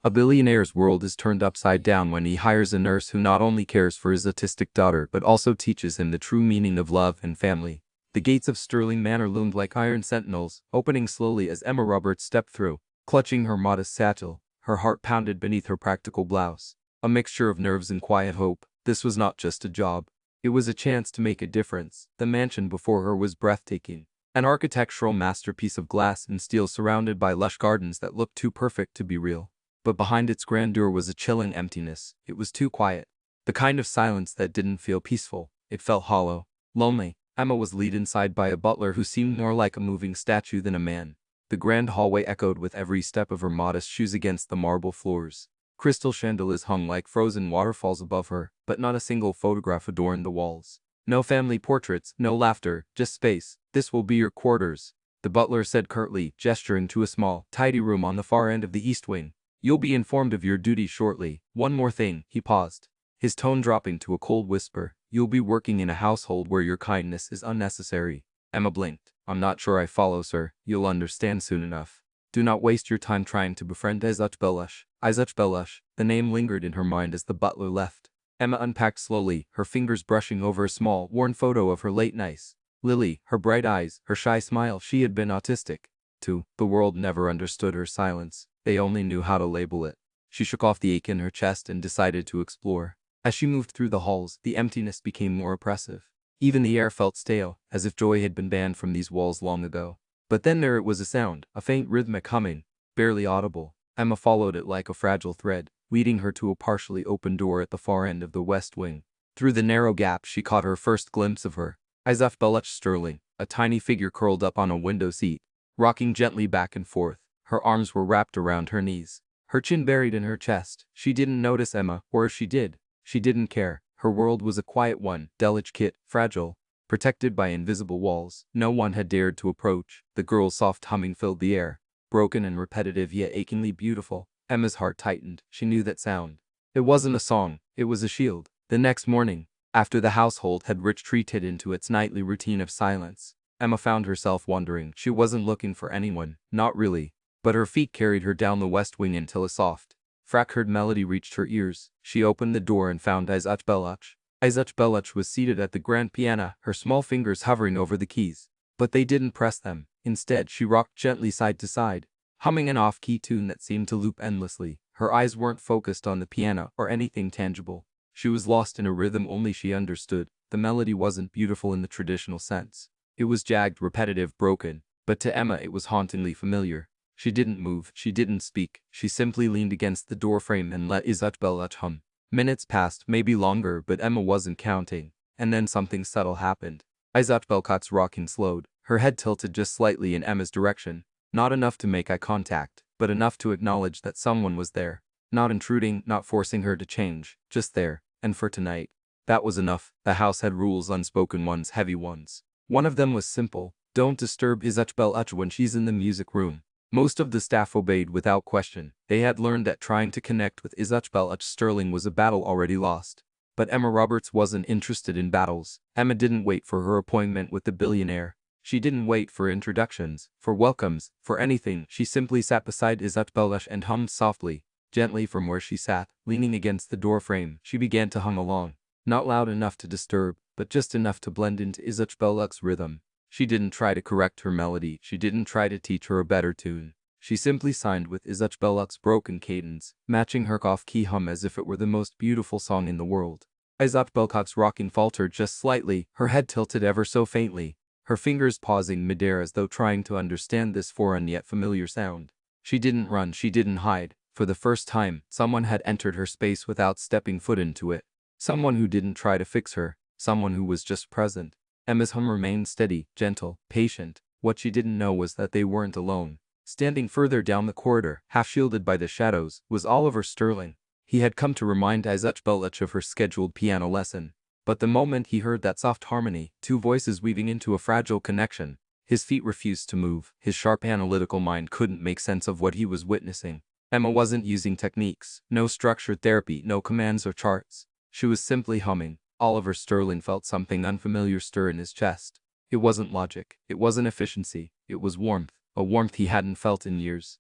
A billionaire's world is turned upside down when he hires a nurse who not only cares for his autistic daughter but also teaches him the true meaning of love and family. The gates of Sterling Manor loomed like iron sentinels, opening slowly as Emma Roberts stepped through, clutching her modest satchel. Her heart pounded beneath her practical blouse. A mixture of nerves and quiet hope. This was not just a job. It was a chance to make a difference. The mansion before her was breathtaking. An architectural masterpiece of glass and steel surrounded by lush gardens that looked too perfect to be real. But behind its grandeur was a chilling emptiness. It was too quiet. The kind of silence that didn't feel peaceful. It felt hollow, lonely. Emma was led inside by a butler who seemed more like a moving statue than a man. The grand hallway echoed with every step of her modest shoes against the marble floors. Crystal chandeliers hung like frozen waterfalls above her, but not a single photograph adorned the walls. No family portraits, no laughter, just space. This will be your quarters, the butler said curtly, gesturing to a small, tidy room on the far end of the east wing. You'll be informed of your duties shortly. One more thing, he paused, his tone dropping to a cold whisper. You'll be working in a household where your kindness is unnecessary. Emma blinked. I'm not sure I follow, sir. You'll understand soon enough. Do not waste your time trying to befriend Izuch Belush. Izuch Belush. The name lingered in her mind as the butler left. Emma unpacked slowly, her fingers brushing over a small, worn photo of her late niece. Lily, her bright eyes, her shy smile. She had been autistic, too. The world never understood her silence. They only knew how to label it. She shook off the ache in her chest and decided to explore. As she moved through the halls, the emptiness became more oppressive. Even the air felt stale, as if joy had been banned from these walls long ago. But then there it was, a sound, a faint rhythmic humming, barely audible. Emma followed it like a fragile thread, leading her to a partially open door at the far end of the west wing. Through the narrow gap she caught her first glimpse of her. Izuch Belush Sterling, a tiny figure curled up on a window seat, rocking gently back and forth. Her arms were wrapped around her knees, her chin buried in her chest. She didn't notice Emma, or if she did, she didn't care. Her world was a quiet one, delicate, fragile, protected by invisible walls. No one had dared to approach. The girl's soft humming filled the air, broken and repetitive yet achingly beautiful. Emma's heart tightened. She knew that sound. It wasn't a song, it was a shield. The next morning, after the household had retreated into its nightly routine of silence, Emma found herself wandering. She wasn't looking for anyone, not really. But her feet carried her down the west wing until a soft, fractured melody reached her ears. She opened the door and found Izuch Belush. Izuch Belush was seated at the grand piano, her small fingers hovering over the keys. But they didn't press them. Instead, she rocked gently side to side, humming an off-key tune that seemed to loop endlessly. Her eyes weren't focused on the piano or anything tangible. She was lost in a rhythm only she understood. The melody wasn't beautiful in the traditional sense. It was jagged, repetitive, broken. But to Emma it was hauntingly familiar. She didn't move, she didn't speak. She simply leaned against the doorframe and let Izuch Belush hum. Minutes passed, maybe longer, but Emma wasn't counting. And then something subtle happened. Izuch Belush's rocking slowed, her head tilted just slightly in Emma's direction. Not enough to make eye contact, but enough to acknowledge that someone was there. Not intruding, not forcing her to change, just there. And for tonight, that was enough. The house had rules, unspoken ones, heavy ones. One of them was simple: don't disturb Izuch Belush when she's in the music room. Most of the staff obeyed without question. They had learned that trying to connect with Izuch Belush Sterling was a battle already lost. But Emma Roberts wasn't interested in battles. Emma didn't wait for her appointment with the billionaire. She didn't wait for introductions, for welcomes, for anything. She simply sat beside Izuch Belush and hummed softly, gently from where she sat, leaning against the doorframe. She began to hum along, not loud enough to disturb, but just enough to blend into Izuch Belush's rhythm. She didn't try to correct her melody. She didn't try to teach her a better tune. She simply signed with Izuch Belush's broken cadence, matching her off-key hum as if it were the most beautiful song in the world. Izuch Belush's rocking faltered just slightly, her head tilted ever so faintly, her fingers pausing midair as though trying to understand this foreign yet familiar sound. She didn't run, she didn't hide. For the first time, someone had entered her space without stepping foot into it. Someone who didn't try to fix her, someone who was just present. Emma's hum remained steady, gentle, patient. What she didn't know was that they weren't alone. Standing further down the corridor, half shielded by the shadows, was Oliver Sterling. He had come to remind Izuch Belush of her scheduled piano lesson. But the moment he heard that soft harmony, two voices weaving into a fragile connection, his feet refused to move. His sharp analytical mind couldn't make sense of what he was witnessing. Emma wasn't using techniques, no structured therapy, no commands or charts. She was simply humming. Oliver Sterling felt something unfamiliar stir in his chest. It wasn't logic, it wasn't efficiency, it was warmth, a warmth he hadn't felt in years.